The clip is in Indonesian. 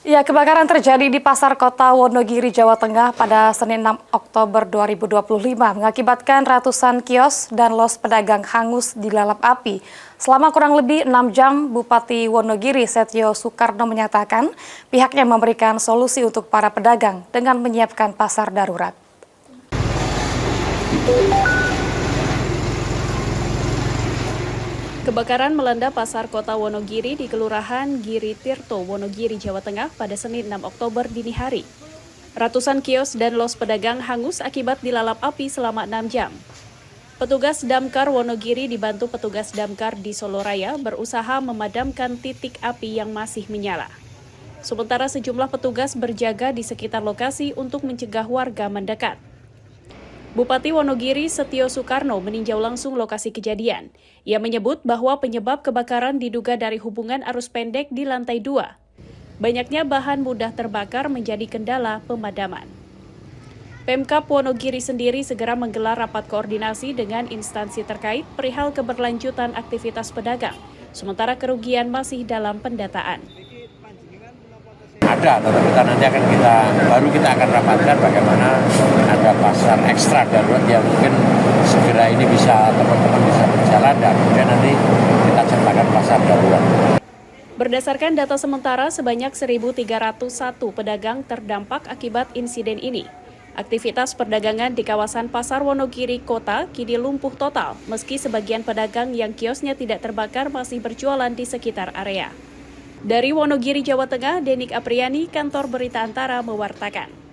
Ya, kebakaran terjadi di Pasar Kota Wonogiri, Jawa Tengah pada Senin 6 Oktober 2025 mengakibatkan ratusan kios dan los pedagang hangus dilalap api. Selama kurang lebih 6 jam, Bupati Wonogiri Setio Soekarno menyatakan pihaknya memberikan solusi untuk para pedagang dengan menyiapkan pasar darurat. Kebakaran melanda Pasar Kota Wonogiri di Kelurahan Giri Tirto, Wonogiri, Jawa Tengah pada Senin 6 Oktober dini hari. Ratusan kios dan los pedagang hangus akibat dilalap api selama 6 jam. Petugas Damkar Wonogiri dibantu petugas Damkar di Soloraya berusaha memadamkan titik api yang masih menyala. Sementara sejumlah petugas berjaga di sekitar lokasi untuk mencegah warga mendekat. Bupati Wonogiri Setio Soekarno meninjau langsung lokasi kejadian. Ia menyebut bahwa penyebab kebakaran diduga dari hubungan arus pendek di lantai 2. Banyaknya bahan mudah terbakar menjadi kendala pemadaman. Pemkab Wonogiri sendiri segera menggelar rapat koordinasi dengan instansi terkait perihal keberlanjutan aktivitas pedagang, sementara kerugian masih dalam pendataan. Ada, tetapi nanti kita akan rapatkan bagaimana ada pasar ekstra darurat yang mungkin segera ini teman-teman bisa berjalan dan kemudian nanti kita ciptakan pasar darurat. Berdasarkan data sementara, sebanyak 1.301 pedagang terdampak akibat insiden ini. Aktivitas perdagangan di kawasan Pasar Wonogiri Kota kini lumpuh total, meski sebagian pedagang yang kiosnya tidak terbakar masih berjualan di sekitar area. Dari Wonogiri, Jawa Tengah, Denik Apriani, Kantor Berita Antara mewartakan.